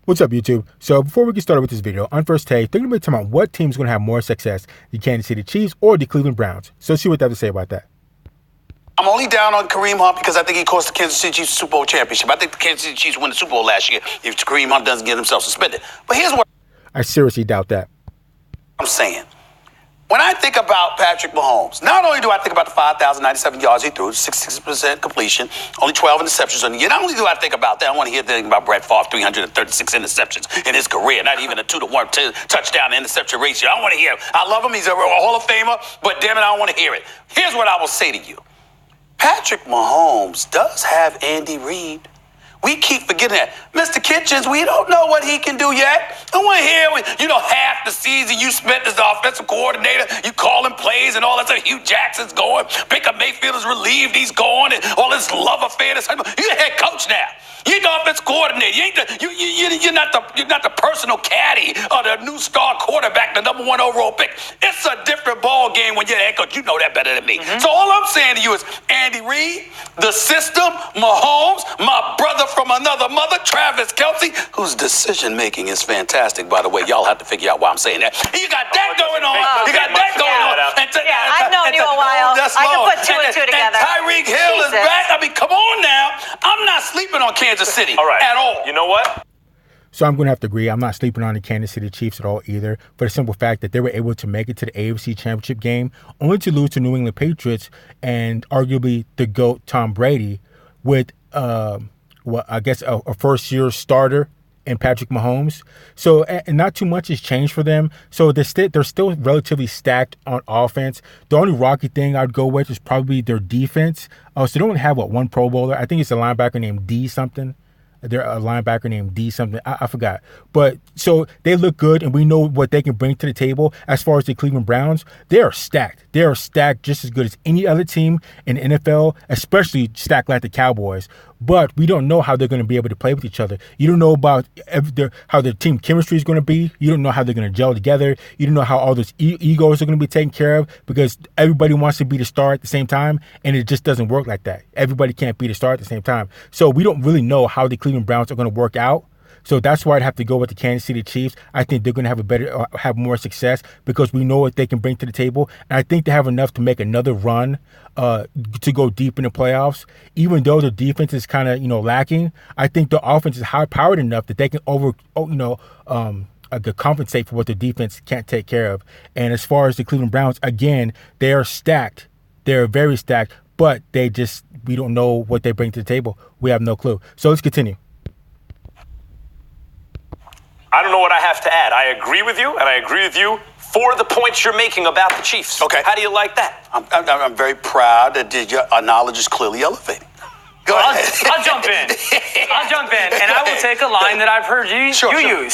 What's up, YouTube? So before we get started with this video, on first take, they're going to be talking about what team's going to have more success, the Kansas City Chiefs or the Cleveland Browns. So let's see what they have to say about that. I'm only down on Kareem Hunt because I think he cost the Kansas City Chiefs the Super Bowl championship. I think the Kansas City Chiefs win the Super Bowl last year if Kareem Hunt doesn't get himself suspended. But here's what I seriously doubt that. I'm saying. When I think about Patrick Mahomes, not only do I think about the 5,097 yards he threw, 66% completion, only 12 interceptions on the year. Not only do I think about that, I want to hear anything about Brett Favre, 336 interceptions in his career, not even a 2-to-1 touchdown interception ratio. I don't want to hear it. I love him. He's a Hall of Famer, but damn it, I don't want to hear it. Here's what I will say to you. Patrick Mahomes does have Andy Reid. We keep forgetting that. Mr. Kitchens, we don't know what he can do yet. I want to hear, half the season you spent as the offensive coordinator, you calling plays and all that stuff. Hugh Jackson's going. Baker Mayfield is relieved he's gone and all this love affair. You're the head coach now. You're the offensive coordinator. You're not the personal caddy or the new star quarterback, the number 1 overall pick. It's a different ball game when you're the head coach. You know that better than me. Mm-hmm. So all I'm saying to you is Andy Reid, the system, Mahomes, my brother from another mother, Travis Kelce, whose decision-making is fantastic, by the way. Y'all have to figure out why I'm saying that. And you got that going on. You got that going on. I've known you a while. I can put two and two together. And Tyreek Hill is back. I mean, come on now. I'm not sleeping on Kansas City at all. You know what? So I'm going to have to agree. I'm not sleeping on the Kansas City Chiefs at all either, for the simple fact that they were able to make it to the AFC Championship game, only to lose to New England Patriots and arguably the GOAT Tom Brady with, a first-year starter in Patrick Mahomes. So and not too much has changed for them. So they're still relatively stacked on offense. The only rocky thing I'd go with is probably their defense. So they don't have, one Pro Bowler? I think it's a linebacker named D something. They're a linebacker named D something. I forgot. But so they look good, and we know what they can bring to the table. As far as the Cleveland Browns, they are stacked. They are stacked just as good as any other team in the NFL, especially stacked like the Cowboys. But we don't know how they're going to be able to play with each other. You don't know about how their team chemistry is going to be. You don't know how they're going to gel together. You don't know how all those egos are going to be taken care of, because everybody wants to be the star at the same time, and it just doesn't work like that. Everybody can't be the star at the same time. So we don't really know how the Cleveland Browns are going to work out. So that's why I'd have to go with the Kansas City Chiefs. I think they're going to have more success because we know what they can bring to the table. And I think they have enough to make another run to go deep in the playoffs. Even though the defense is kind of, lacking, I think the offense is high-powered enough that they can compensate for what the defense can't take care of. And as far as the Cleveland Browns, again, they are stacked. They're very stacked, but we don't know what they bring to the table. We have no clue. So let's continue. I don't know what I have to add. I agree with you, and I agree with you for the points you're making about the Chiefs. Okay. How do you like that? I'm very proud that your knowledge is clearly elevating. Go ahead. I'll jump in. And I will take a line that I've heard you use.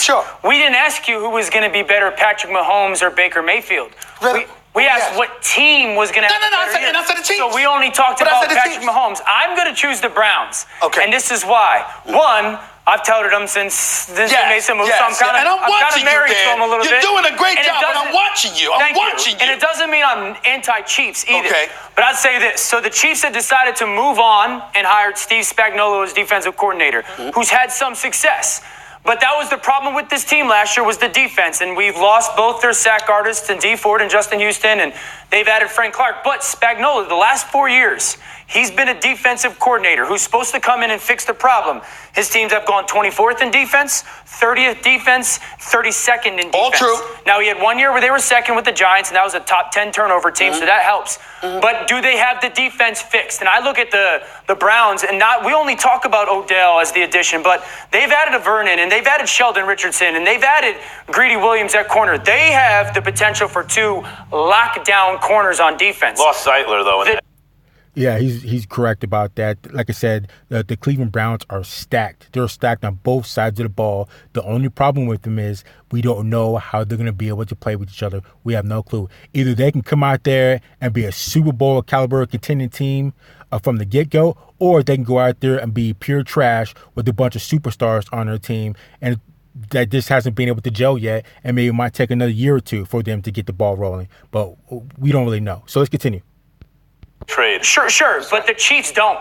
Sure. We didn't ask you who was going to be better, Patrick Mahomes or Baker Mayfield. Really? We asked what team was going to have I said the Chiefs. So we only talked about Patrick Mahomes. I'm going to choose the Browns. Okay. And this is why. One, I've touted them since they made some moves. So I'm kind of married to them a little bit. You're doing a great job, but I'm watching you. I'm watching you. And it doesn't mean I'm anti-Chiefs either. Okay. But I'd say this. So the Chiefs had decided to move on and hired Steve Spagnuolo as defensive coordinator, who's had some success. But that was the problem with this team last year, was the defense. And we've lost both their sack artists, and Dee Ford and Justin Houston, and they've added Frank Clark. But Spagnuolo, the last 4 years, he's been a defensive coordinator who's supposed to come in and fix the problem. His teams have gone 24th in defense, 30th defense, 32nd in defense. All true. Now, he had 1 year where they were second with the Giants, and that was a top 10 turnover team, so that helps. But do they have the defense fixed? And I look at the Browns, and we only talk about Odell as the addition, but they've added a Vernon, and they've added Sheldon Richardson, and they've added Greedy Williams at corner. They have the potential for 2 lockdown corners on defense. Lost Zeitler, though. Yeah, he's correct about that. Like I said, the Cleveland Browns are stacked. They're stacked on both sides of the ball. The only problem with them is we don't know how they're going to be able to play with each other. We have no clue. Either they can come out there and be a Super Bowl caliber contending team from the get-go, or they can go out there and be pure trash with a bunch of superstars on their team, and that just hasn't been able to gel yet, and maybe it might take another year or two for them to get the ball rolling. But we don't really know. So let's continue. Trade. Sure. But the Chiefs don't.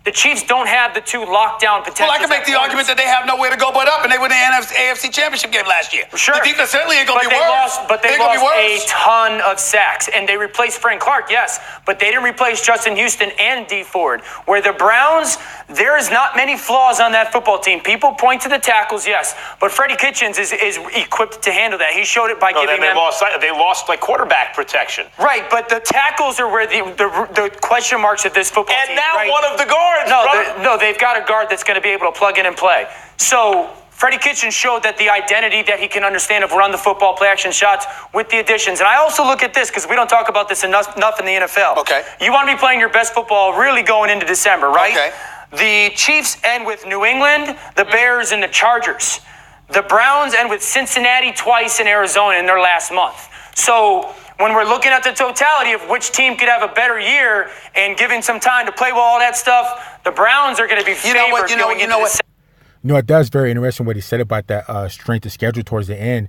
The Chiefs don't have the two lockdown potential. Well, I can make the argument that they have nowhere to go but up, and they were in the AFC Championship game last year. Sure. The defense certainly ain't going to be worse. But they lost a ton of sacks, and they replaced Frank Clark, yes, but they didn't replace Justin Houston and Dee Ford. Where the Browns, there is not many flaws on that football team. People point to the tackles, yes, but Freddie Kitchens is equipped to handle that. He showed it by giving them... They lost like quarterback protection. Right, but the tackles are where the question marks of this football team. And now right? one of the guards, No, they've got a guard that's going to be able to plug in and play. So Freddie Kitchens showed that the identity that he can understand of run the football, play action shots with the additions. And I also look at this because we don't talk about this enough in the NFL. Okay. You want to be playing your best football really going into December, right? Okay. The Chiefs end with New England, the Bears, and the Chargers. The Browns end with Cincinnati twice and Arizona in their last month. So when we're looking at the totality of which team could have a better year and giving some time to play with all that stuff, the Browns are going to be favored going into the You know, that's very interesting what he said about that strength of schedule towards the end.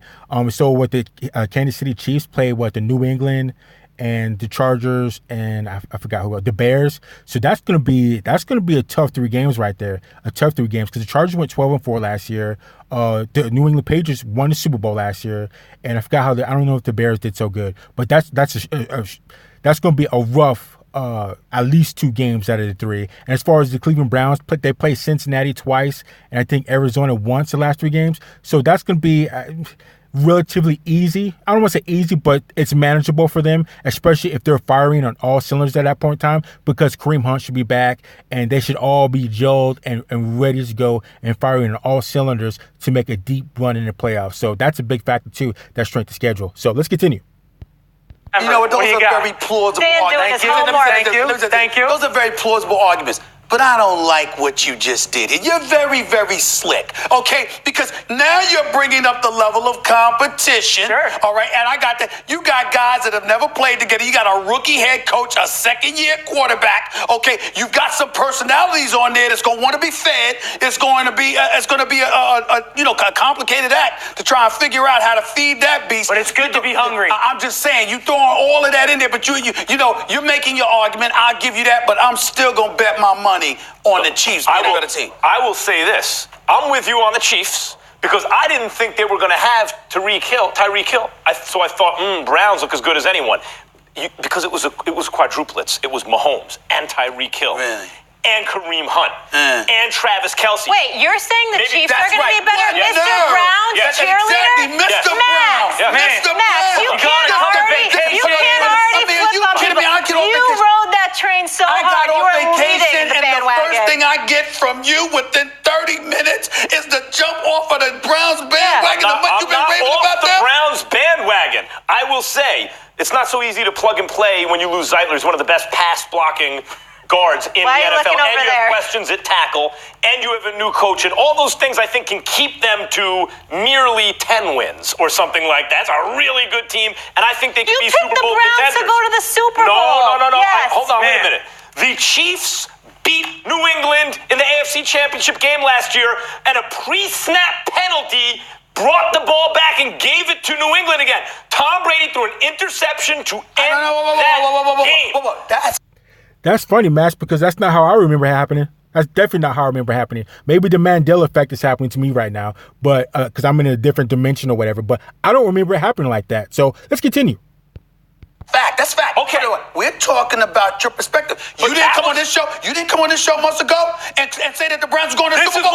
So what the Kansas City Chiefs played, the New England and the Chargers and I forgot who else, the Bears. So that's gonna be a tough 3 games right there. A tough 3 games because the Chargers went 12-4 last year. The New England Patriots won the Super Bowl last year, and I forgot how I don't know if the Bears did so good, but that's gonna be a rough. At least 2 games out of the 3. And as far as the Cleveland Browns, they play Cincinnati twice, and I think Arizona once the last 3 games. So that's going to be relatively easy. I don't want to say easy, but it's manageable for them, especially if they're firing on all cylinders at that point in time, because Kareem Hunt should be back, and they should all be gelled and ready to go and firing on all cylinders to make a deep run in the playoffs. So that's a big factor, too, that strength of schedule. So let's continue. You know what? Those are very plausible arguments. Thank you. Those are very plausible arguments. But I don't like what you just did. You're very, very slick, okay? Because now you're bringing up the level of competition, sure. All right? And I got that. You got guys that have never played together. You got a rookie head coach, a second-year quarterback, okay? You've got some personalities on there that's going to want to be fed. It's going to be a complicated act to try and figure out how to feed that beast. But it's good to be hungry. I'm just saying, you throwing all of that in there, but you're making your argument. I'll give you that, but I'm still going to bet my money on the Chiefs being a better team. I will say this. I'm with you on the Chiefs because I didn't think they were going to have Tyreek Hill. So I thought, Browns look as good as anyone. Because it was quadruplets. It was Mahomes and Tyreek Hill. Really? And Kareem Hunt. And Travis Kelce. Wait, you're saying the Chiefs are going to be better? Yeah, Mr. Brown's cheerleader? Exactly. Mr. Brown. Yeah. Mr. Max, you can't already flip on people. You rode that train so hard. I got You on were vacation, leading the and the bandwagon. first thing I get from you within 30 minutes is to jump off of the Browns bandwagon. You've been raving about the them? Browns bandwagon. I will say, it's not so easy to plug and play when you lose Zeitler. He's one of the best pass-blocking guards in the NFL, and you have questions at tackle, and you have a new coach, and all those things I think can keep them to merely 10 wins or something like that. It's a really good team, and I think they can be Super Bowl contenders. You picked the Browns to go to the Super Bowl. No. Yes. Hold on, wait a minute. The Chiefs beat New England in the AFC Championship game last year, and a pre-snap penalty brought the ball back and gave it to New England again. Tom Brady threw an interception to end that game. That's funny, Max, because that's not how I remember it happening. That's definitely not how I remember it happening. Maybe the Mandela effect is happening to me right now, but because I'm in a different dimension or whatever. But I don't remember it happening like that. So let's continue. Fact. That's fact. Okay. We're talking about your perspective. You didn't come on this show months ago and say that the Browns were going to the Super Bowl.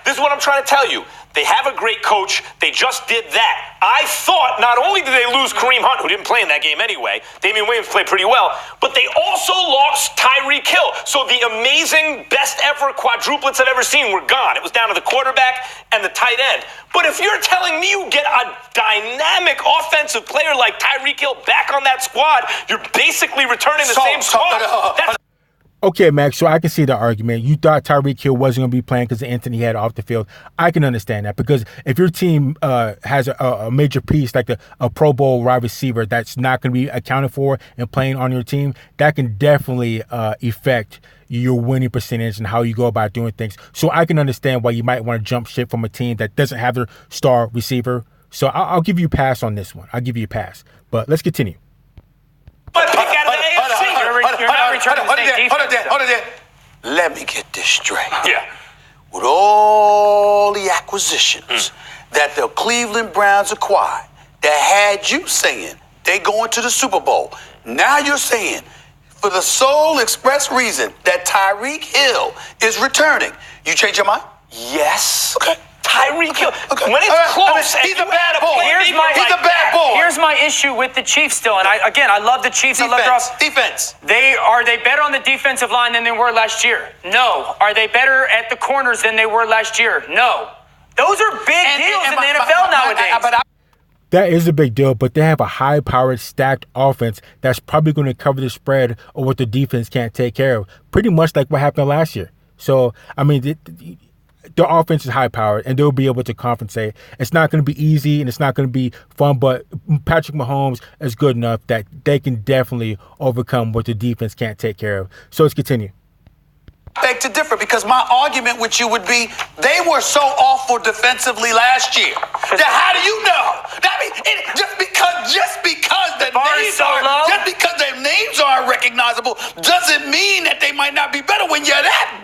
This is what I'm trying to tell you. They have a great coach. They just did that. I thought not only did they lose Kareem Hunt, who didn't play in that game anyway, Damian Williams played pretty well, but they also lost Tyreek Hill. So the amazing, best ever quadruplets I've ever seen were gone. It was down to the quarterback and the tight end. But if you're telling me you get a dynamic offensive player like Tyreek Hill back on that squad, you're basically returning the same squad. Okay, Max, so I can see the argument. You thought Tyreek Hill wasn't going to be playing because of Anthony had off the field. I can understand that because if your team has a major piece like a Pro Bowl wide receiver that's not going to be accounted for and playing on your team, that can definitely affect your winning percentage and how you go about doing things. So I can understand why you might want to jump ship from a team that doesn't have their star receiver. So I'll give you a pass on this one. I'll give you a pass. But let's continue. But pick out of the AFC. You're not returning the same defense. Hold on there. let me get this straight. Yeah. With all the acquisitions that the Cleveland Browns acquired that had you saying they going to the Super Bowl, now you're saying for the sole express reason that Tyreek Hill is returning, you change your mind? Yes. Okay. Tyreek Hill. Okay. When it's close, he's a bad boy. He's a bad boy. Here's my issue with the Chiefs still, and I love the Chiefs. Defense. Are they better on the defensive line than they were last year? No. Are they better at the corners than they were last year? No. Those are big deals in the NFL nowadays. That is a big deal, but they have a high-powered, stacked offense that's probably going to cover the spread of what the defense can't take care of, pretty much like what happened last year. So, I mean, their offense is high-powered, and they'll be able to compensate. It's not going to be easy, and it's not going to be fun, but Patrick Mahomes is good enough that they can definitely overcome what the defense can't take care of. So let's continue. I beg to differ, because my argument with you would be they were so awful defensively last year. Now, how do you know? I mean, just because their names aren't recognizable doesn't mean that they might not be better when you're that